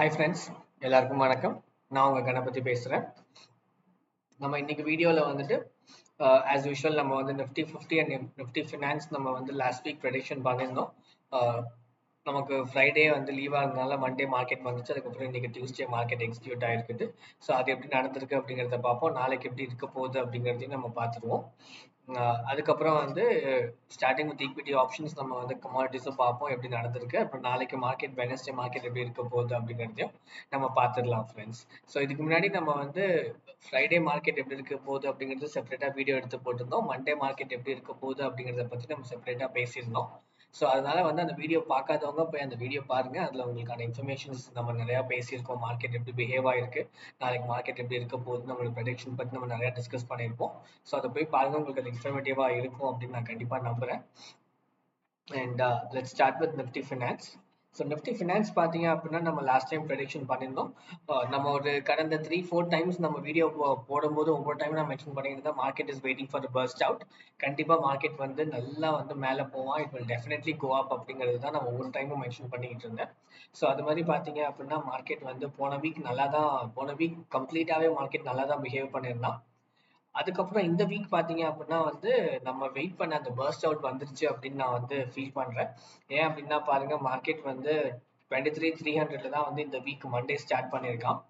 Hi friends, எல்லாருக்கும் வணக்கம். நான் உங்கள் கணபதி பேசுகிறேன். நம்ம இன்னைக்கு வீடியோவில் வந்துட்டு ஆஸ் யூஷுவல் நம்ம வந்து நிஃப்டி 50 அண்ட் நிஃப்டி ஃபினான்ஸ் நம்ம வந்து லாஸ்ட் வீக் ப்ரெடிக்ஷன் பண்ணியிருந்தோம். நமக்கு ஃப்ரைடே வந்து லீவாக இருந்தனால மண்டே மார்க்கெட் வந்துச்சு. அதுக்கப்புறம் இன்னைக்கு டியூஸ்டே மார்க்கெட் எக்ஸிக்யூட் ஆகிருக்குது. ஸோ அது எப்படி நடந்திருக்கு அப்படிங்கிறத பார்ப்போம். நாளைக்கு எப்படி இருக்க போகுது அப்படிங்கிறதையும் நம்ம பார்த்துருவோம். அதுக்கப்புறம் வந்து ஸ்டார்டிங் வித் ஈக்விட்டி ஆப்ஷன்ஸ் நம்ம வந்து கமாடிட்டிஸும் பார்ப்போம் எப்படி நடந்திருக்கு. அப்புறம் நாளைக்கு மார்க்கெட் வெனஸ்டே மார்க்கெட் எப்படி இருக்க போகுது அப்படிங்கிறதையும் நம்ம பார்த்துடலாம் ஃப்ரெண்ட்ஸ். ஸோ இதுக்கு முன்னாடி நம்ம வந்து ஃப்ரைடே மார்க்கெட் எப்படி இருக்க போகுது அப்படிங்கிறது செப்பரேட்டாக வீடியோ எடுத்து போட்டிருந்தோம். மண்டே மார்க்கெட் எப்படி இருக்க போகுது அப்படிங்கிறத பற்றி நம்ம செப்பரேட்டாக பேசியிருந்தோம். ஸோ அதனால வந்து அந்த வீடியோ பார்க்காதவங்க போய் அந்த வீடியோ பாருங்க. அதில் உங்களுக்கான இன்ஃபர்மேஷன்ஸ் நம்ம நிறையா பேசியிருக்கோம். மார்க்கெட் எப்படி பிஹேவ் ஆயிருக்கு, நாளைக்கு மார்க்கெட் எப்படி இருக்க போகுது, நம்மளோட ப்ரெடிக்ஷன் பற்றி நம்ம நிறையா டிஸ்கஸ் பண்ணியிருப்போம். ஸோ அதை போய் பாருங்க, உங்களுக்கு அது இன்ஃபர்மேட்டிவாக இருக்கும் அப்படின்னு நான் கண்டிப்பாக நம்புகிறேன். And let's start with Nifty finance. So Nifty finance பார்த்தீங்க அப்படின்னா நம்ம லாஸ்ட் டைம் ப்ரெடிக்ஷன் பண்ணியிருந்தோம். நம்ம ஒரு கடந்த 3-4 டைம்ஸ் நம்ம வீடியோ போடும்போது ஒவ்வொரு டைம் நான் மென்ஷன் பண்ணியிருந்தேன் market is waiting for burst out. கண்டிப்பாக மார்க்கெட் வந்து நல்லா வந்து மேலே போவான், it will definitely go up அப்படிங்கிறது தான் நான் ஒவ்வொரு டைமும் மென்ஷன் பண்ணிக்கிட்டு இருந்தேன். ஸோ அது மாதிரி பார்த்தீங்க அப்படின்னா மார்க்கெட் வந்து போன வீக் கம்ப்ளீட்டாகவே மார்க்கெட் நல்லா தான் பிஹேவ் பண்ணியிருந்தான். அதுக்கப்புறம் இந்த வீக் பார்த்தீங்க அப்படின்னா வந்து நம்ம வெயிட் பண்ண அந்த பர்ஸ்ட் அவுட் வந்துருச்சு அப்படின்னு நான் வந்து ஃபீல் பண்ணுறேன். ஏன் அப்படின்னா பாருங்க, மார்க்கெட் வந்து 23,300 தான் வந்து இந்த வீக் மண்டே ஸ்டார்ட் பண்ணியிருக்கான்.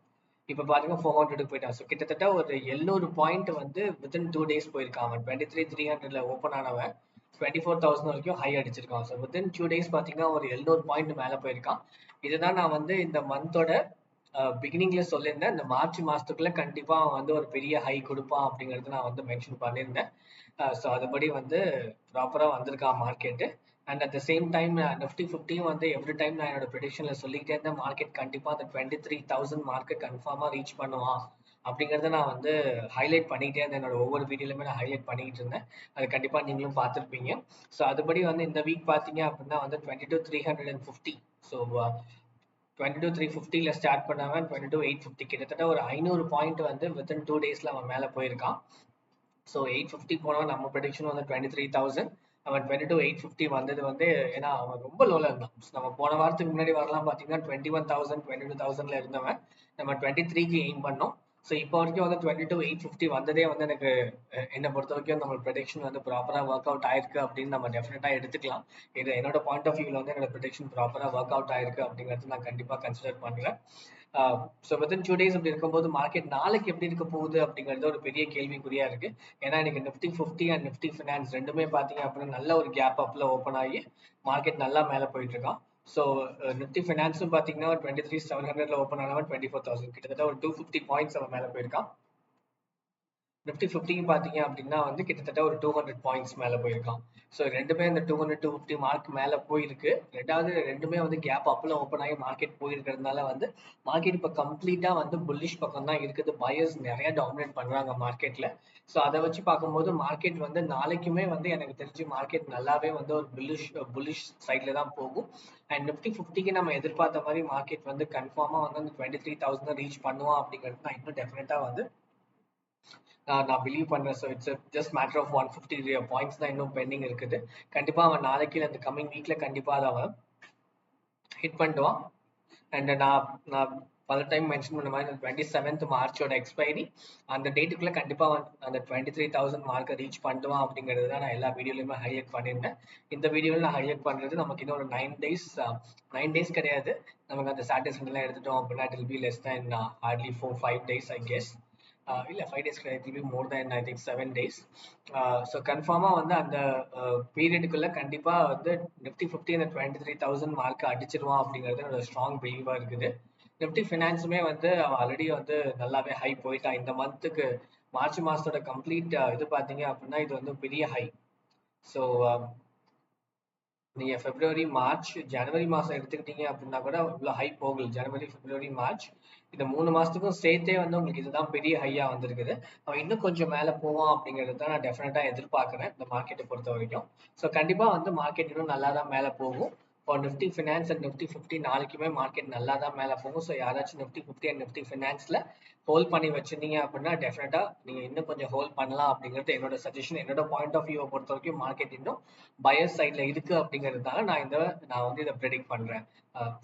இப்போ பாருங்க 400க்கு போயிட்டான். ஸோ கிட்டத்தட்ட ஒரு 700 பாயிண்ட் வந்து வித்தின் 2 days போயிருக்கான். அவன் 23,300ல ஓப்பன் ஆனவன் 24,000 வரைக்கும் ஹை அடிச்சிருக்கான். ஸோ வித்தின் 2 days பார்த்தீங்கன்னா ஒரு 700 பாயிண்ட் மேலே போயிருக்கான். இதுதான் நான் வந்து இந்த மந்தோட பிகினிங்ல சொல்லியிருந்தேன். இந்த மார்ச் மாசத்துக்குள்ள கண்டிப்பா அவன் வந்து ஒரு பெரிய ஹை கொடுப்பான் அப்படிங்கறது நான் வந்து மென்ஷன் பண்ணியிருந்தேன். ஸோ அதுபடி வந்து ப்ராப்பரா வந்திருக்கான் market. And at the same time Nifty 50 வந்து எவ்ரி டைம் நான் என்னோட ப்ரெடிக்ஷன்ல சொல்லிக்கிட்டே இருந்தேன் மார்க்கெட் கண்டிப்பா அந்த 23,000 மார்க்கை கன்ஃபார்மா ரீச் பண்ணுவான் அப்படிங்கறத நான் வந்து ஹைலைட் பண்ணிக்கிட்டே இருந்தேன். என்னோட ஒவ்வொரு வீடியோலுமே நான் ஹைலைட் பண்ணிக்கிட்டு இருந்தேன். அது கண்டிப்பா நீங்களும் பார்த்துருப்பீங்க. ஸோ அதுபடி வந்து இந்த வீக் பார்த்தீங்க அப்படின்னா வந்து 22,350. ஸோ 22,350ல ஸ்டார்ட் பண்ணவன் 22,850 கிட்டத்தட்ட ஒரு 500 பாயிண்ட் வந்து வித்தின் 2 daysல அவன் மேலே போயிருக்கான். ஸோ 850 போனவன் நம்ம ப்ரெடிக்ஷன் வந்து 23,000. அவன் 22,850 வந்தது வந்து ஏன்னா அவன் ரொம்ப லோல இருந்தான். நம்ம போன வாரத்துக்கு முன்னாடி வரலாம் பார்த்தீங்கன்னா 21,000 22,000ல இருந்தவன் நம்ம 23க்கு எய்ம் பண்ணோம். ஸோ இப்போ வரைக்கும் வந்து 22,850 வந்ததே வந்து எனக்கு என்னை பொறுத்த வரைக்கும் நம்ம ப்ரெடிக்ஷன் வந்து ப்ராப்பராக ஒர்க் அவுட் ஆயிருக்கு அப்படின்னு நம்ம டெஃபினட்டாக எடுத்துக்கலாம். இது என்னோட பாயிண்ட் ஆஃப் வியூவில் வந்து என்னோட ப்ரெடிக்ஷன் ப்ராப்பராக ஒர்க் அவுட் ஆயிருக்கு அப்படிங்கிறது நான் கண்டிப்பாக கன்சிடர் பண்ணுறேன். ஸோ வித்தின் 2 days அப்படி இருக்கும்போது மார்க்கெட் நாளைக்கு எப்படி இருக்க போகுது அப்படிங்கிறது ஒரு பெரிய கேள்விக்குறியா இருக்கு. ஏன்னா இன்னைக்கு நிஃப்டி 50 அண்ட் நிஃப்டி ஃபினான்ஸ் ரெண்டுமே பார்த்தீங்க அப்படின்னா நல்ல ஒரு கேப் அப்ல ஓப்பன் ஆகி மார்க்கெட் நல்லா மேலே போயிட்டு இருக்கான். ஸோ நிஃப்டி ஃபினான்ஸும் பார்த்தீங்கன்னா 23,700ல ஓப்பன் ஆனவன் 24,000 கிட்டத்தட்ட ஒரு 250 பாயிண்ட்ஸ் அவன் மேலே போயிருக்கான். நிஃப்டி 50 பார்த்தீங்க அப்படின்னா வந்து கிட்டத்தட்ட ஒரு 200 பாயிண்ட்ஸ் மேலே போயிருக்கான். ஸோ ரெண்டுமே அந்த 200-250 மார்க் மேலே போயிருக்கு. ரெண்டுமே வந்து கேப் அப்பில் ஓப்பன் ஆகி மார்க்கெட் போயிருக்கிறதுனால வந்து மார்க்கெட் இப்போ கம்ப்ளீட்டாக வந்து புல்லிஷ் பக்கம் தான் இருக்குது. பயர்ஸ் நிறைய டாமினேட் பண்ணுறாங்க மார்க்கெட்டில். ஸோ அதை வச்சு பார்க்கும்போது மார்க்கெட் வந்து நாளைக்குமே வந்து எனக்கு தெரிஞ்சு மார்க்கெட் நல்லாவே வந்து ஒரு புல்லிஷ் சைடில் தான் போகும். அண்ட் நிஃப்டி 50க்கு நம்ம எதிர்பார்த்த மாதிரி மார்க்கெட் வந்து கன்ஃபார்மாக வந்து அந்த 23,000 ரீச் பண்ணுவான் அப்படிங்கிறது நான் இன்னும் டெஃபினட்டாக வந்து நான் பிலீவ் பண்றேன். So it's just matter of 150 points தான் இன்னும் பெண்டிங் இருக்குது. கண்டிப்பா அவன் நாளைக்கு அந்த கம்மிங் வீக்ல கண்டிப்பா அதை அவன் ஹிட் பண்ணிடுவான். அண்ட் நான் பல டைம் மென்ஷன் பண்ண மாதிரி 27th மார்ச்சோட எக்ஸ்பைரி அந்த டேட்டுக்குள்ள கண்டிப்பா அந்த 23,000 மார்க்கை ரீச் பண்ணுவான் அப்படிங்கிறது தான் நான் எல்லா வீடியோலையுமே ஹைலைட் பண்ணியிருந்தேன். இந்த வீடியோவில் நான் ஹைலைட் பண்றது நமக்கு இன்னும் ஒரு 9 days கிடையாது. நமக்கு அந்த சாட்டர்டே சண்டேலாம் எடுத்துட்டோம் அப்படின்னா it will be less than hardly 4-5 days I guess. இல்லை 5 days கிடையாது, it will be more than I think 7 days. So கன்ஃபார்மாக வந்து அந்த பீரியடுக்குள்ள கண்டிப்பாக வந்து நிஃப்டி 50 அந்த 23,000 மார்க்கை அடிச்சிருவான் அப்படிங்கிறது என்னோட ஸ்ட்ராங் பிலீவாக இருக்குது. நிஃப்டி ஃபினான்ஸுமே வந்து அவன் ஆல்ரெடி வந்து நல்லாவே ஹை போயிட்டான். இந்த மந்த்துக்கு மார்ச் மாதத்தோட கம்ப்ளீட் இது பார்த்தீங்க அப்படின்னா இது வந்து பெரிய ஹை. ஸோ நீங்க பிப்ரவரி மார்ச் ஜனவரி மாசம் எடுத்துக்கிட்டீங்க அப்படின்னா கூட இவ்வளவு ஹை போகல. ஜனவரி பிப்ரவரி மார்ச் இந்த 3 மாசத்துக்கும் சேர்த்தே வந்து உங்களுக்கு இதுதான் பெரிய ஹையா வந்திருக்குது. அவன் இன்னும் கொஞ்சம் மேல போவான் அப்படிங்கிறது தான் நான் டெஃபினட்டா எதிர்பார்க்கிறேன் இந்த மார்க்கெட்டை பொறுத்த வரைக்கும். ஸோ கண்டிப்பா வந்து மார்க்கெட் இன்னும் நல்லா தான் மேல போகும். For Nifty finance and Nifty 50 நாளைக்குமே மார்க்கெட் நல்லா தான் மேல போகும். ஸோ யாராச்சும் நிஃப்டி 50 அண்ட் நிஃப்டி ஃபினான்ஸ்ல ஹோல்ட் பண்ணி வச்சிருந்தீங்க அப்படின்னா டெஃபினட்டா நீங்க இன்னும் கொஞ்சம் ஹோல்ட் பண்ணலாம் அப்படிங்கிறது என்னோட சஜஷன். என்னோட பாயிண்ட் ஆஃப் வியூவை பொறுத்த வரைக்கும் மார்க்கெட் இன்னும் பயர் சைட்ல இருக்கு அப்படிங்கிறதுனால நான் வந்து இதை ப்ரெடிக்ட் பண்றேன்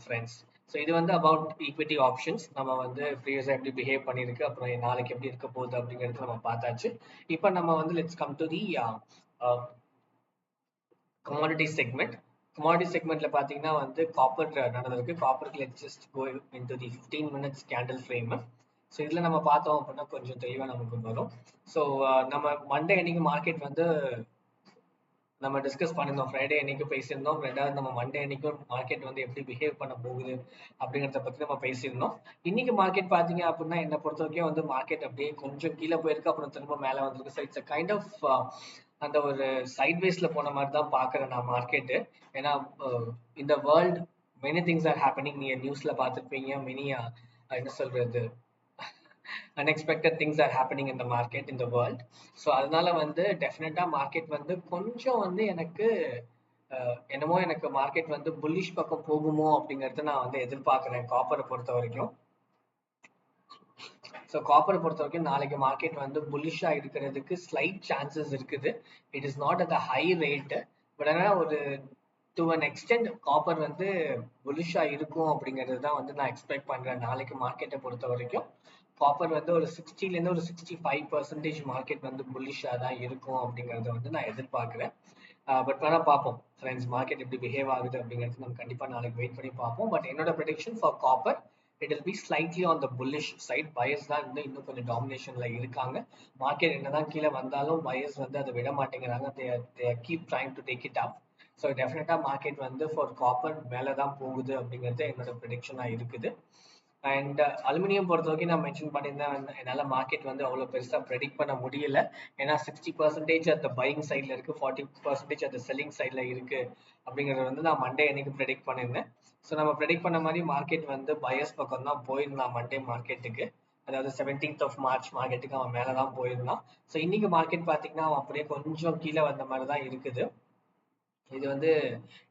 ஃப்ரெண்ட்ஸ். ஸோ இது வந்து அபவுட் ஈக்விட்டி ஆப்ஷன்ஸ். நம்ம வந்து ப்ரீவியஸாக எப்படி பிஹேவ் பண்ணியிருக்கு, அப்புறம் நாளைக்கு எப்படி இருக்க போகுது அப்படிங்கிறது நம்ம பார்த்தாச்சு. இப்போ நம்ம வந்து let's come to the commodity segment. Commodity segmentல பாத்தீங்கன்னா வந்து காப்பர் நடந்திருக்கு. காப்பருக்கு let's just go into the 15 minutes candle frame. So இதுல நம்ம பார்த்தோம் அப்படின்னா கொஞ்சம் தெளிவா நமக்கு வரும். ஸோ நம்ம மண்டே அன்னைக்கு மார்க்கெட் வந்து நம்ம டிஸ்கஸ் பண்ணியிருந்தோம். ஃப்ரைடே அன்னைக்கு பேசியிருந்தோம். ரெண்டாவது நம்ம மண்டே அன்னைக்கும் மார்க்கெட் வந்து எப்படி பிஹேவ் பண்ண போகுது அப்படிங்கிறத பத்தி நம்ம பேசியிருந்தோம். இன்னைக்கு மார்க்கெட் பாத்தீங்க அப்படின்னா என்னை பொறுத்த வரைக்கும் வந்து மார்க்கெட் அப்படியே கொஞ்சம் கீழே போயிருக்கு, அப்புறம் திரும்ப மேலே வந்திருக்கு. So it's a kind of அந்த ஒரு சைட்வேஸ்ல போன மாதிரி தான் பாக்குறேன் நான் மார்க்கெட்டு. ஏன்னா இந்த world many things are happening. நீங்க நியூஸ்ல பார்த்துருப்பீங்க, மெனி என்ன சொல்றது, unexpected things are happening in the market in the world. So அதனால வந்து டெஃபினட்டா மார்க்கெட் வந்து கொஞ்சம் வந்து எனக்கு என்னமோ எனக்கு மார்க்கெட் வந்து புல்லிஷ் பக்கம் போகுமோ அப்படிங்கறத நான் வந்து எதிர்பார்க்கிறேன் காப்பரை பொறுத்த வரைக்கும். ஸோ காப்பரை பொறுத்த வரைக்கும் நாளைக்கு மார்க்கெட் வந்து புல்லிஷா இருக்கிறதுக்கு ஸ்லைட் சான்சஸ் இருக்குது. It is not at the high rate, but ஆனால் ஒரு டு அன் எக்ஸ்டென்ட் காப்பர் வந்து புல்லிஷா இருக்கும் அப்படிங்கிறது தான் வந்து நான் எக்ஸ்பெக்ட் பண்றேன். நாளைக்கு மார்க்கெட்டை பொறுத்த வரைக்கும் காப்பர் வந்து ஒரு 60லேருந்து ஒரு 65% மார்க்கெட் வந்து புல்லிஷா தான் இருக்கும் அப்படிங்கறத வந்து நான் எதிர்பார்க்கிறேன். பட் வேணா பார்ப்போம் ஃப்ரெண்ட்ஸ், மார்க்கெட் எப்படி பிஹேவ் ஆகுது அப்படிங்கிறது நம்ம கண்டிப்பா நாளைக்கு வெயிட் பண்ணி பார்ப்போம். பட் என்னோட prediction for copper, it will be slightly on the bullish side. Buyers தான் இன்னும் கொஞ்சம் டாமினேஷன்ல இருக்காங்க. மார்க்கெட் என்னதான் கீழே வந்தாலும் buyers வந்து அதை விட மாட்டேங்கிறாங்க. they keep trying to take it up. So டெஃபினட்டா மார்க்கெட் வந்து ஃபார் காப்பர் மேலே தான் போகுது அப்படிங்கிறது என்னோட ப்ரெடிக்ஷனா இருக்குது. அண்ட் அலுமினியம் பொறுத்த வரைக்கும் நான் மென்ஷன் பண்ணியிருந்தேன், என்னால் மார்க்கெட் வந்து அவ்வளோ பெருசாக ப்ரெடிக்ட் பண்ண முடியல. ஏன்னா 60% அந்த பையிங் சைடில் இருக்கு, 40% அந்த செல்லிங் சைடில் இருக்கு அப்படிங்கிறத வந்து நான் மண்டே அன்னைக்கு ப்ரெடிக்ட் பண்ணியிருந்தேன். ஸோ நம்ம ப்ரெடிக்ட் பண்ண மாதிரி மார்க்கெட் வந்து பயர்ஸ் பக்கம் தான் போயிருந்தான் மண்டே மார்க்கெட்டுக்கு. அதாவது 17th of March மார்க்கெட்டுக்கு அவன் மேலே தான் போயிருந்தான். ஸோ இன்னைக்கு மார்க்கெட் பார்த்தீங்கன்னா அவன் அப்படியே கொஞ்சம் கீழே வந்த மாதிரி தான் இருக்குது. இது வந்து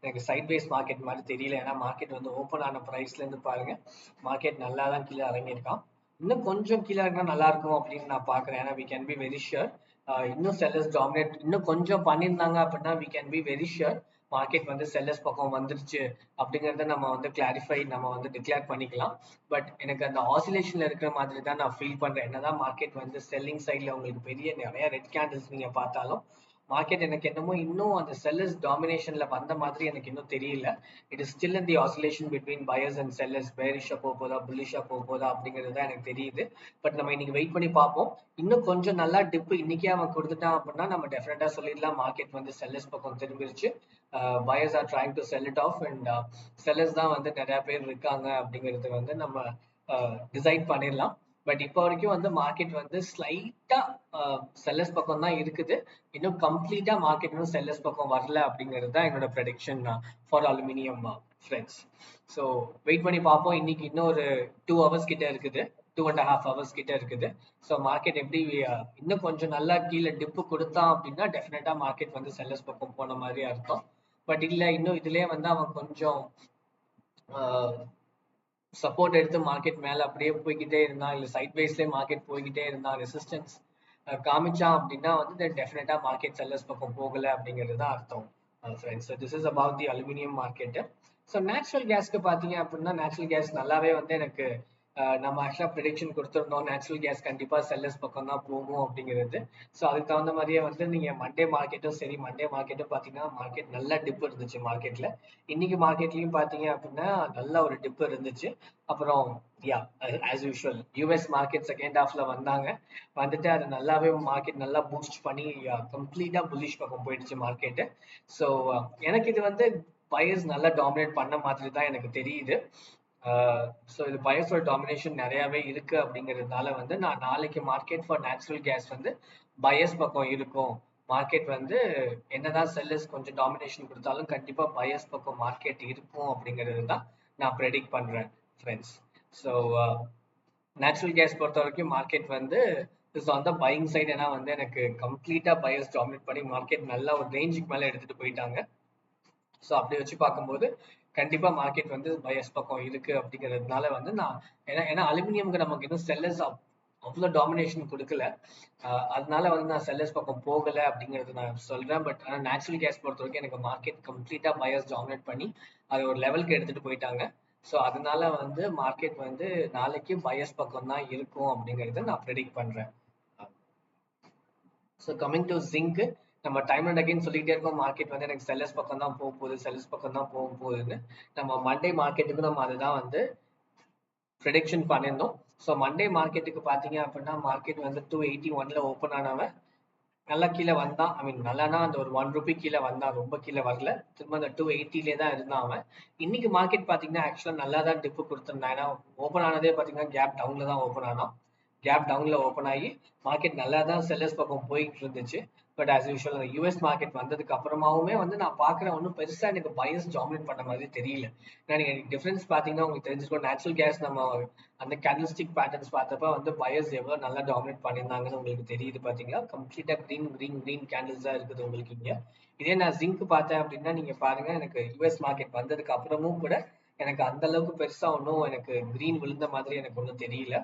எனக்கு சைட் பேஸ் மார்க்கெட் மாதிரி தெரியல. ஏன்னா மார்க்கெட் வந்து ஓப்பன் ஆன ப்ரைஸ்ல இருந்து பாருங்க, மார்க்கெட் நல்லா தான் கீழே இறங்கியிருக்கான். இன்னும் கொஞ்சம் கீழே இறங்கினா நல்லா இருக்கும் அப்படின்னு நான் பாக்குறேன். ஏன்னா we can be very sure இன்னும் செல்லர்ஸ் டாமினேட் இன்னும் கொஞ்சம் பண்ணியிருந்தாங்க அப்படின்னா we can be very sure market வந்து செல்லர்ஸ் பக்கம் வந்துருச்சு அப்படிங்கறத நம்ம வந்து கிளாரிஃபை நம்ம வந்து டிக்ளேர் பண்ணிக்கலாம். பட் எனக்கு அந்த ஆசிலேஷன்ல இருக்கிற மாதிரி தான் நான் ஃபீல் பண்றேன். என்னதான் மார்க்கெட் வந்து செல்லிங் சைட்ல உங்களுக்கு பெரிய நிறைய ரெட் கேண்டில்ஸ் நீங்க பார்த்தாலும் மார்க்கெட் எனக்கு என்னமோ இன்னும் அந்த செல்லர்ஸ் டாமினேஷன்ல வந்த மாதிரி எனக்கு இன்னும் தெரியல. It is still in the oscillation between buyers and sellers. பேரிஷா போக போதா புல்லிஷா போக போதா அப்படிங்கிறது தான் எனக்கு தெரியுது. பட் நம்ம இன்னைக்கு வெயிட் பண்ணி பார்ப்போம். இன்னும் கொஞ்சம் நல்லா டிப் இன்னைக்கே அவன் கொடுத்துட்டான் அப்படின்னா நம்ம டெஃபினட்டா சொல்லிடலாம் மார்க்கெட் வந்து செல்லர்ஸ் பக்கம் திரும்பிருச்சு. Buyers are trying to sell it off and sellers தான் வந்து நிறைய பேர் இருக்காங்க அப்படிங்கிறது வந்து நம்ம டிசைட் பண்ணிடலாம். பட் இப்போ வரைக்கும் வந்து மார்க்கெட் வந்து ஸ்லைட்டா செல்லர்ஸ் பக்கம் தான் இருக்குது. இன்னும் கம்ப்ளீட்டா மார்க்கெட் இன்னும் செல்லர்ஸ் பக்கம் வரல அப்படிங்கிறது தான் என்னோட prediction for aluminium friends. So wait பண்ணி பார்ப்போம். இன்னைக்கு இன்னும் ஒரு 2 hours கிட்ட இருக்குது, 2.5 hours கிட்ட இருக்குது. ஸோ மார்க்கெட் எப்படி இன்னும் கொஞ்சம் நல்லா கீழே டிப்பு கொடுத்தான் அப்படின்னா டெஃபினட்டா மார்க்கெட் வந்து செல்லர்ஸ் பக்கம் போன மாதிரி அர்த்தம். பட் இல்லை, இன்னும் இதுலயே வந்து அவன் கொஞ்சம் சப்போர்ட் எடுத்து மார்க்கெட் மேல அப்படியே போய்கிட்டே இருந்தான், இல்ல சைட் வைஸ்லயே மார்க்கெட் போய்கிட்டே இருந்தான், ரெசிஸ்டன்ஸ் காமிச்சான் அப்படின்னா வந்து டெஃபினட்டா மார்க்கெட் செல்லர்ஸ் பக்கம் போகல அப்படிங்கிறது தான் அர்த்தம் friends. This is about the aluminium market. So natural கேஸ்க்கு பாத்தீங்க அப்படின்னா நேச்சுரல் கேஸ் நல்லாவே வந்து எனக்கு நம்ம ஆக்சுவலா ப்ரெடிக்ஷன் கொடுத்துருந்தோம், நேச்சுரல் கேஸ் கண்டிப்பா செல்லர்ஸ் பக்கம் தான் போகும் அப்படிங்கிறது. ஸோ அதுக்கு தகுந்த மாதிரியே வந்து நீங்க மண்டே மார்க்கெட்டும் சரி, மண்டே மார்க்கெட்டும் பாத்தீங்கன்னா மார்க்கெட் நல்ல டிப் இருந்துச்சு மார்க்கெட்ல. இன்னைக்கு மார்க்கெட்லயும் பாத்தீங்க அப்படின்னா நல்ல ஒரு டிப் இருந்துச்சு. அப்புறம் yeah as usual US market second ஹாஃப்ல வந்தாங்க, வந்துட்டு அது நல்லாவே மார்க்கெட் நல்லா பூஸ்ட் பண்ணி கம்ப்ளீட்டா புல்லிஷ் பக்கம் போயிடுச்சு மார்க்கெட். ஸோ எனக்கு இது வந்து பயர்ஸ் நல்லா டாமினேட் பண்ண மாதிரி தான் எனக்கு தெரியுது. ஸோ இது பயர்ஸோட டாமினேஷன் நிறையவே இருக்கு அப்படிங்கிறதுனால வந்து நான் நாளைக்கு மார்க்கெட் ஃபார் நேச்சுரல் கேஸ் வந்து பயர்ஸ் பக்கம் இருக்கும். மார்க்கெட் வந்து என்னதான் செல்லர்ஸ் கொஞ்சம் டாமினேஷன் கொடுத்தாலும் கண்டிப்பா பயர்ஸ் பக்கம் மார்க்கெட் இருக்கும் அப்படிங்கிறது தான் நான் ப்ரெடிக்ட் பண்றேன் ஃப்ரெண்ட்ஸ். ஸோ நேச்சுரல் கேஸ் பொறுத்த வரைக்கும் மார்க்கெட் வந்து is on the buying side. ஏன்னா வந்து எனக்கு கம்ப்ளீட்டா பயர்ஸ் டாமினேட் பண்ணி மார்க்கெட் நல்லா ஒரு ரேஞ்சுக்கு மேல எடுத்துட்டு போயிட்டாங்க. ஸோ அப்படி வச்சு பார்க்கும்போது கண்டிப்பா மார்க்கெட் வந்து பயர்ஸ் பக்கம் இருக்கு அப்படிங்கிறதுனால வந்து நான் ஏன்னா அலுமினியம்க்கு நமக்கு இன்னும் செல்லர்ஸ் அவ்வளோ டாமினேஷன் கொடுக்கல, அதனால வந்து நான் செல்லர்ஸ் பக்கம் போகல அப்படிங்கிறது நான் சொல்றேன். பட் ஆனால் நேச்சுரல் கேஸ் பொறுத்த வரைக்கும் எனக்கு மார்க்கெட் கம்ப்ளீட்டா பயர்ஸ் டாமினேட் பண்ணி அதை ஒரு லெவலுக்கு எடுத்துட்டு போயிட்டாங்க. ஸோ அதனால வந்து மார்க்கெட் வந்து நாளைக்கு பயஸ் பக்கம் தான் இருக்கும் அப்படிங்கறத நான் ப்ரெடிக்ட் பண்றேன். ஸோ கமிங் டு ஜிங்க், நம்ம டைம் அண்ட் அகைன் சொல்லிட்டே இருக்கோம் மார்க்கெட் வந்து எனக்கு செல்லர்ஸ் பக்கம் தான் போக போகுது, செல்லர்ஸ் பக்கம் தான் போக போகுதுன்னு. நம்ம மண்டே மார்க்கெட்டுக்கு நம்ம அதுதான் வந்து ப்ரெடிக்ஷன் பண்ணியிருந்தோம். ஸோ மண்டே மார்க்கெட்டுக்கு பார்த்தீங்க அப்படின்னா மார்க்கெட் வந்து 281ல ஓப்பன் ஆனவன் நல்லா கீழே வந்தான். ஐ மீன் நல்லானா அந்த ஒரு ₹1 கீழே வந்தான், ரொம்ப கீழே வரல. திரும்ப அந்த 280லே தான் இருந்தான் அவன். இன்னைக்கு மார்க்கெட் பார்த்தீங்கன்னா ஆக்சுவலாக நல்லா தான் டிப்பு கொடுத்துருந்தான். ஏன்னா ஓப்பன் ஆனதே பார்த்தீங்கன்னா கேப் டவுன்ல தான் ஓப்பன் ஆனான். கேப் டவுன்ல ஓப்பன் ஆகி மார்க்கெட் நல்லா தான் செல்லர்ஸ் பக்கம் போயிட்டு இருந்துச்சு. பட் ஆஸ் யூஷுவல் அந்த யூஎஸ் மார்க்கெட் வந்ததுக்கு அப்புறமாவுமே வந்து நான் பார்க்குறேன் ஒன்றும் பெருசாக எனக்கு பயஸ் டாமினேட் பண்ண மாதிரி தெரியல. ஏன்னா நீங்கள் டிஃபரன்ஸ் பார்த்தீங்கன்னா உங்களுக்கு தெரிஞ்சிருக்கும். நேச்சுரல் கேஸ் நம்ம அந்த கேண்டல்ஸ்டிக் பேட்டர்ன்ஸ் பார்த்தப்ப வந்து பயஸ் எவ்வளோ நல்லா டாமினேட் பண்ணியிருந்தாங்கன்னு உங்களுக்கு தெரியுது. பார்த்தீங்கன்னா கம்ப்ளீட்டாக க்ரீன் கேண்டில்ஸ் தான் இருக்குது உங்களுக்கு இங்கே. இதே நான் ஜிங்க் பார்த்தேன் அப்படின்னா நீங்கள் பாருங்க, எனக்கு யூஎஸ் மார்க்கெட் வந்ததுக்கு அப்புறமும் கூட எனக்கு அந்த அளவுக்கு பெருசா ஒன்றும் எனக்கு கிரீன் விழுந்த மாதிரி எனக்கு ஒன்றும் தெரியல.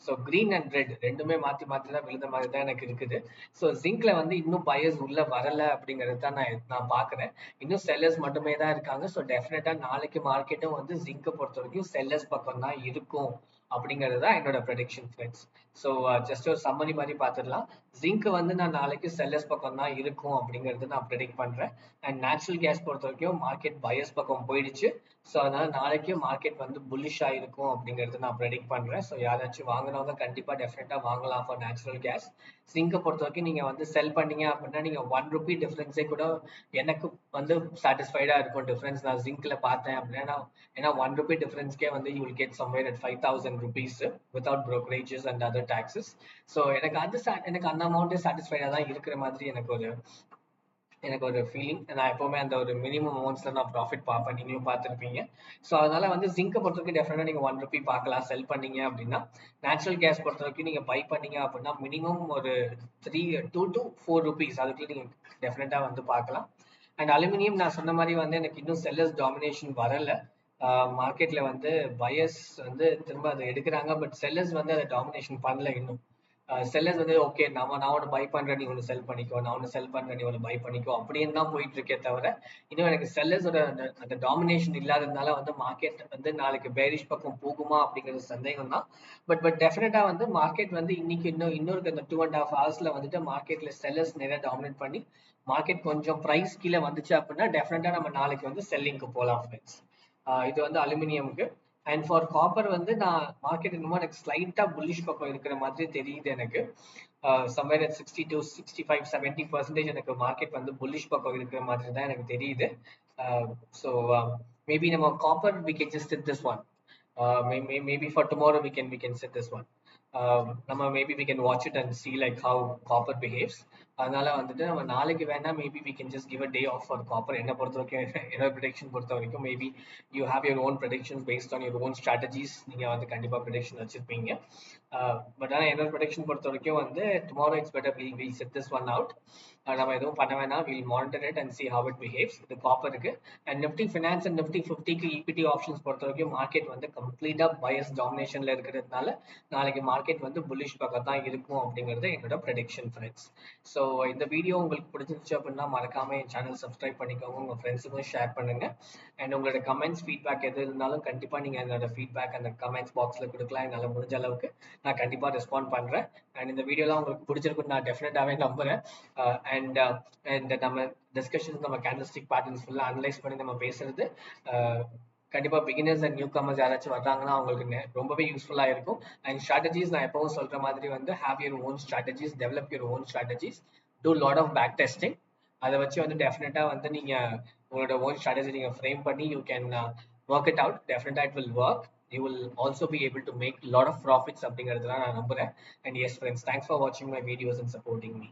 ஸோ கிரீன் அண்ட் ரெட் ரெண்டுமே மாற்றி மாற்றி தான் விழுந்த மாதிரி தான் எனக்கு இருக்குது. ஸோ ஜிங்க்ல வந்து இன்னும் பயர்ஸ் உள்ள வரல அப்படிங்கிறது தான் நான் பார்க்குறேன். இன்னும் செல்லர்ஸ் மட்டுமே தான் இருக்காங்க. ஸோ டெஃபினட்டா நாளைக்கு மார்க்கெட்டும் வந்து ஜிங்கை பொறுத்த வரைக்கும் செல்லர்ஸ் பக்கம் தான் இருக்கும் அப்படிங்கிறது தான் என்னோட ப்ரெடிக்ஷன் ஃப்ரெண்ட்ஸ். ஸோ ஜஸ்ட் ஒரு சம்மரி மாதிரி பார்த்துடலாம். ஜிங்க் வந்து நான் நாளைக்கு செல்லர்ஸ் பக்கம் தான் இருக்கும் அப்படிங்கிறது நான் ப்ரெடிக்ட் பண்றேன். அண்ட் நேச்சுரல் கேஸ் பொறுத்த வரைக்கும் மார்க்கெட் பயர்ஸ் பக்கம் போயிடுச்சு. ஸோ அதனால நாளைக்கு மார்க்கெட் வந்து புல்லிஷ் ஆயிருக்கும் அப்படிங்கறது நான் ப்ரெடிக்ட் பண்றேன். ஸோ யாராச்சும் வாங்கினவங்க கண்டிப்பா டெஃபினட்டா வாங்கலாம் ஃபார் நேச்சுரல் கேஸ். ஜிங்கை பொறுத்த வரைக்கும் நீங்க வந்து செல் பண்ணீங்க அப்படின்னா நீங்க ₹1 டிஃபரன்ஸே கூட எனக்கு வந்து சாட்டிஸ்ஃபைடா இருக்கும். டிஃபரன்ஸ் நான் ஜிங்க்ல பார்த்தேன் அப்படின்னா, ஏன்னா ₹1 டிஃபரன்ஸ்க்கே வந்து you will get somewhere at ₹5,000 without brokerages and other taxes. So எனக்கு அந்த அமௌண்ட்டே சாட்டிஸ்ஃபைடா தான் இருக்கிற மாதிரி எனக்கு ஒரு ஃபீலிங். நான் எப்பவுமே அந்த ஒரு மினிமம் அமௌண்ட்ஸ்ல நான் ப்ராஃபிட் பார்ப்பேன், நீங்களும் பார்த்துருப்பீங்க. ஸோ அதனால வந்து ஜிங்கை பொறுத்த வரைக்கும் டெஃபினட்டா நீங்க ₹1 பார்க்கலாம் செல் பண்ணீங்க அப்படின்னா. நேச்சுரல் கேஸ் பொறுத்த வரைக்கும் நீங்க பை பண்ணீங்க அப்படின்னா மினிமம் ஒரு $2 to $4 அதுக்குள்ள நீங்க டெஃபினட்டா வந்து பார்க்கலாம். அண்ட் அலுமினியம் நான் சொன்ன மாதிரி வந்து எனக்கு இன்னும் செல்லர்ஸ் டாமினேஷன் வரல. மார்க்கெட்ல வந்து பயர்ஸ் வந்து திரும்ப அதை எடுக்கிறாங்க, பட் செல்லர்ஸ் வந்து அதை டாமினேஷன் பண்ணல இன்னும். செல்லர்ஸ் வந்து ஓகே நான் ஒன்று பை பண்றேன், நீ ஒன்று செல் பண்ணிக்கோ, நான் ஒன்று செல் பண்றேன், நீ ஒன்று பை பண்ணிக்கோ அப்படின்னு தான் போயிட்டு இருக்கே தவிர இன்னும் எனக்கு செல்லர்ஸோட அந்த டாமினேஷன் இல்லாததுனால வந்து மார்க்கெட் வந்து நாளைக்கு பேரிஷ் பக்கம் போகுமா அப்படிங்கிறது சந்தேகம் தான். பட் டெஃபினட்டா வந்து மார்க்கெட் வந்து இன்னைக்கு இன்னொரு அந்த 2.5 ஹவர்ஸ்ல வந்துட்டு மார்க்கெட்ல செல்லர்ஸ் நிறைய டாமினேட் பண்ணி மார்க்கெட் கொஞ்சம் ப்ரைஸ் கீழே வந்துச்சு அப்படின்னா டெஃபினட்டா நம்ம நாளைக்கு வந்து செல்லிங்க்கு போகலாம் ஃப்ரெண்ட்ஸ். இது வந்து அலுமினியமுக்கு. அண்ட் ஃபார் காப்பர் வந்து நான் மார்க்கெட் இன்னும் எனக்கு ஸ்லைட்டா புல்லிஷ் பக்கம் இருக்கிற மாதிரி தெரியுது எனக்கு. சம்வேர் at 60 to 65-70% எனக்கு மார்க்கெட் வந்து புல்லிஷ் பக்கம் இருக்கிற மாதிரி தான் எனக்கு தெரியுது. ஸோ மேபி நம்ம copper we can just sit this one. Maybe for tomorrow we can sit this one. நம்ம maybe we can watch it and see like how copper behaves. அதனால வந்துட்டு நம்ம நாளைக்கு வேணா maybe we can just give a day off for copper. என்ன பொறுத்த வரைக்கும் என்னோட ப்ரெடிக்ஷன் பொறுத்த வரைக்கும் maybe you have your own predictions based on your own strategies. நீங்க வந்து கண்டிப்பா ப்ரெடிக்ஷன் வச்சிருப்பீங்க. பட் ஆனால் என்னோட ப்ரெடிக்ஷன் பொறுத்த வரைக்கும் வந்து tomorrow it's better we'll set this one out. நம்ம எதுவும் பண்ண வேணாம், we'll monitor it and see how it behaves. இது காப்பருக்கு. And Nifty finance and Nifty 50க்கு ஈக்விட்டி ஆப்ஷன்ஸ் பொறுத்த வரைக்கும் மார்க்கெட் வந்து கம்ப்ளீட்டா பயஸ் டாமினேஷன்ல இருக்கிறதுனால நாளைக்கு மார்க்கெட் வந்து புல்லிஷ் பக்கம் தான் இருக்கும் அப்படிங்கிறது என்னோட ப்ரெடிக்ஷன் ஃப்ரெண்ட்ஸ். ஸோ இந்த வீடியோ உங்களுக்கு பிடிச்சிருந்துச்சு அப்படின்னா மறக்காம என் சேனல் சப்ஸ்கிரைப் பண்ணிக்கோங்க, உங்க ஃப்ரெண்ட்ஸுக்கும் ஷேர் பண்ணுங்க. அண்ட் உங்களோட கமெண்ட்ஸ் ஃபீட்பேக் எது இருந்தாலும் கண்டிப்பா நீங்க என்னோட ஃபீட்பேக் அந்த கமெண்ட்ஸ் பாக்ஸ்ல கொடுக்கலாம். என்னால் முடிஞ்ச அளவுக்கு நான் கண்டிப்பா ரெஸ்பாண்ட் பண்றேன். அண்ட் இந்த வீடியோலாம் உங்களுக்கு பிடிச்சிருக்குன்னு நான் டெஃபினட்டாவே நம்புறேன். அண்ட் நம்ம டிஸ்கஷன்ஸ் நம்ம கேண்டல்ஸ்டிக் பேட்டர்ன்ஸ் ஃபுல்லா அனலைஸ் பண்ணி நம்ம பேசுறது கண்டிப்பா பிகினர்ஸ் அண்ட் நியூ கமர்ஸ் யாராச்சும் வர்றாங்கன்னா அவங்களுக்கு ரொம்பவே யூஸ்ஃபுல்லா இருக்கும். அண்ட் ஸ்ட்ராட்டஜிஸ் நான் எப்பவும் சொல்ற மாதிரி வந்து have your own strategies, develop your own strategies, do lot of back testing. அதை வச்சு வந்து டெஃபினட்டா வந்து நீங்க உங்களோட ஓன் ஸ்ட்ராட்டஜி நீங்க ஃப்ரேம் பண்ணி you can work it out. Definitely it will work. You will also be able to make a lot of profits அப்படிங்கிறதுலாம் நான் நம்புறேன். And yes friends, thanks for watching my videos and supporting me.